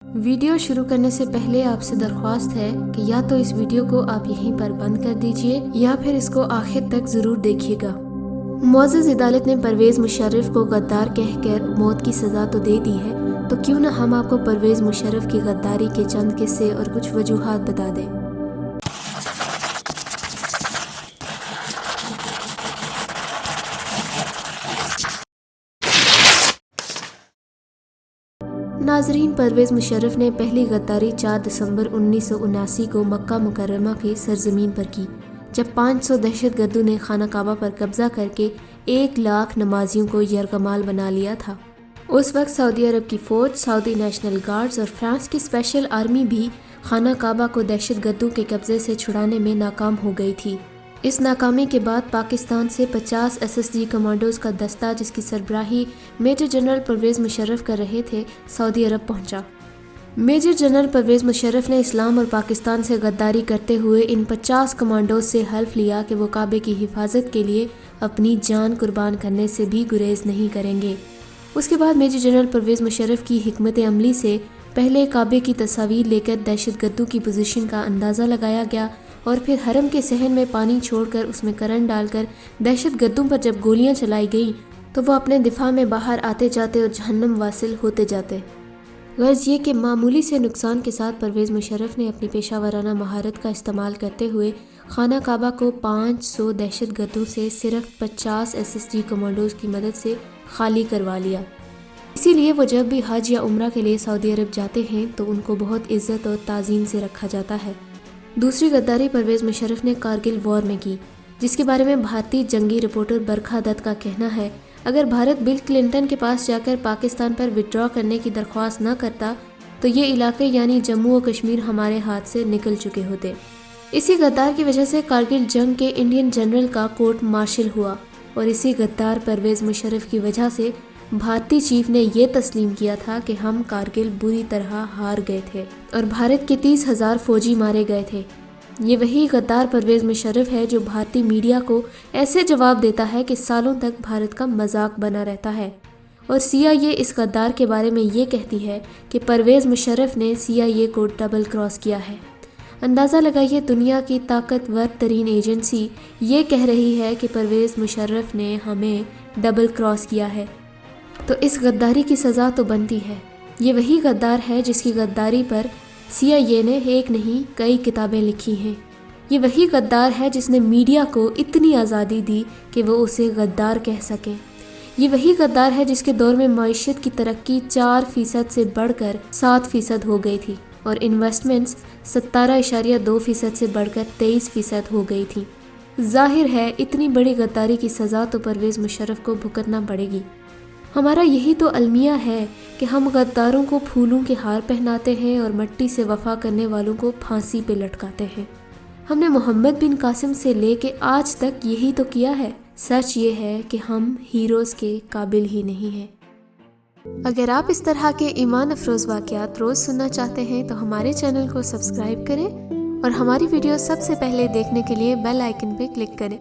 Video شروع کرنے سے پہلے آپ سے درخواست ہے کہ یا تو اس ویڈیو کو آپ یہیں پر بند کر دیجئے یا پھر اس کو آخر تک ضرور دیکھیے گا۔ معزز عدالت نے پرویز مشرف کو غدار کہہ کر موت کی سزا تو دے دی ہے، تو کیوں نہ ہم آپ کو پرویز مشرف کی غداری کے چند قصے اور کچھ وجوہات بتا دیں۔ ناظرین، پرویز مشرف نے پہلی غداری 4 دسمبر 1979 کو مکہ مکرمہ کی سرزمین پر کی، جب 500 دہشت گردوں نے خانہ کعبہ پر قبضہ کر کے 1 لاکھ نمازیوں کو یرغمال بنا لیا تھا۔ اس وقت سعودی عرب کی فوج، سعودی نیشنل گارڈز اور فرانس کی اسپیشل آرمی بھی خانہ کعبہ کو دہشت گردوں کے قبضے سے چھڑانے میں ناکام ہو گئی تھی۔ اس ناکامی کے بعد پاکستان سے 50 SSG کمانڈوز کا دستہ، جس کی سربراہی میجر جنرل پرویز مشرف کر رہے تھے، سعودی عرب پہنچا۔ میجر جنرل پرویز مشرف نے اسلام اور پاکستان سے غداری کرتے ہوئے ان 50 کمانڈوز سے حلف لیا کہ وہ کعبے کی حفاظت کے لیے اپنی جان قربان کرنے سے بھی گریز نہیں کریں گے۔ اس کے بعد میجر جنرل پرویز مشرف کی حکمت عملی سے پہلے کعبے کی تصاویر لے کر دہشت گردوں کی پوزیشن کا اندازہ لگایا گیا، اور پھر حرم کے صحن میں پانی چھوڑ کر اس میں کرنٹ ڈال کر دہشت گردوں پر جب گولیاں چلائی گئیں تو وہ اپنے دفاع میں باہر آتے جاتے اور جہنم واصل ہوتے جاتے۔ غرض یہ کہ معمولی سے نقصان کے ساتھ پرویز مشرف نے اپنی پیشہ ورانہ مہارت کا استعمال کرتے ہوئے خانہ کعبہ کو 500 دہشت گردوں سے صرف 50 SSG کمانڈوز کی مدد سے خالی کروا لیا۔ اسی لیے وہ جب بھی حج یا عمرہ کے لیے سعودی عرب جاتے ہیں تو ان کو بہت عزت اور تعظیم سے رکھا جاتا ہے۔ دوسری غداری پرویز مشرف نے کارگل وار میں کی، جس کے بارے میں بھارتی جنگی رپورٹر برکھا دت کا کہنا ہے، اگر بھارت بل کلنٹن کے پاس جا کر پاکستان پر وڈرا کرنے کی درخواست نہ کرتا تو یہ علاقے یعنی جموں و کشمیر ہمارے ہاتھ سے نکل چکے ہوتے۔ اسی غدار کی وجہ سے کارگل جنگ کے انڈین جنرل کا کورٹ مارشل ہوا، اور اسی غدار پرویز مشرف کی وجہ سے بھارتی چیف نے یہ تسلیم کیا تھا کہ ہم کارگل بری طرح ہار گئے تھے اور بھارت کے 30,000 فوجی مارے گئے تھے۔ یہ وہی غدار پرویز مشرف ہے جو بھارتی میڈیا کو ایسے جواب دیتا ہے کہ سالوں تک بھارت کا مذاق بنا رہتا ہے، اور CIA اس غدار کے بارے میں یہ کہتی ہے کہ پرویز مشرف نے CIA کو ڈبل کراس کیا ہے۔ اندازہ لگائیے، دنیا کی طاقتور ترین ایجنسی یہ کہہ رہی ہے کہ پرویز مشرف نے ہمیں ڈبل کراس کیا ہے، تو اس غداری کی سزا تو بنتی ہے۔ یہ وہی غدار ہے جس کی غداری پر CIA نے ایک نہیں کئی کتابیں لکھی ہیں۔ یہ وہی غدار ہے جس نے میڈیا کو اتنی آزادی دی کہ وہ اسے غدار کہہ سکیں۔ یہ وہی غدار ہے جس کے دور میں معیشت کی ترقی 4% سے بڑھ کر 7% ہو گئی تھی، اور انویسٹمنٹس 17.2% سے بڑھ کر 23% ہو گئی تھی۔ ظاہر ہے اتنی بڑی غداری کی سزا تو پرویز مشرف کو بھگتنا پڑے گی۔ ہمارا یہی تو المیہ ہے کہ ہم غداروں کو پھولوں کے ہار پہناتے ہیں اور مٹی سے وفا کرنے والوں کو پھانسی پہ لٹکاتے ہیں۔ ہم نے محمد بن قاسم سے لے کے آج تک یہی تو کیا ہے۔ سچ یہ ہے کہ ہم ہیروز کے قابل ہی نہیں ہیں۔ اگر آپ اس طرح کے ایمان افروز واقعات روز سننا چاہتے ہیں تو ہمارے چینل کو سبسکرائب کریں اور ہماری ویڈیو سب سے پہلے دیکھنے کے لیے بیل آئیکن پہ کلک کریں۔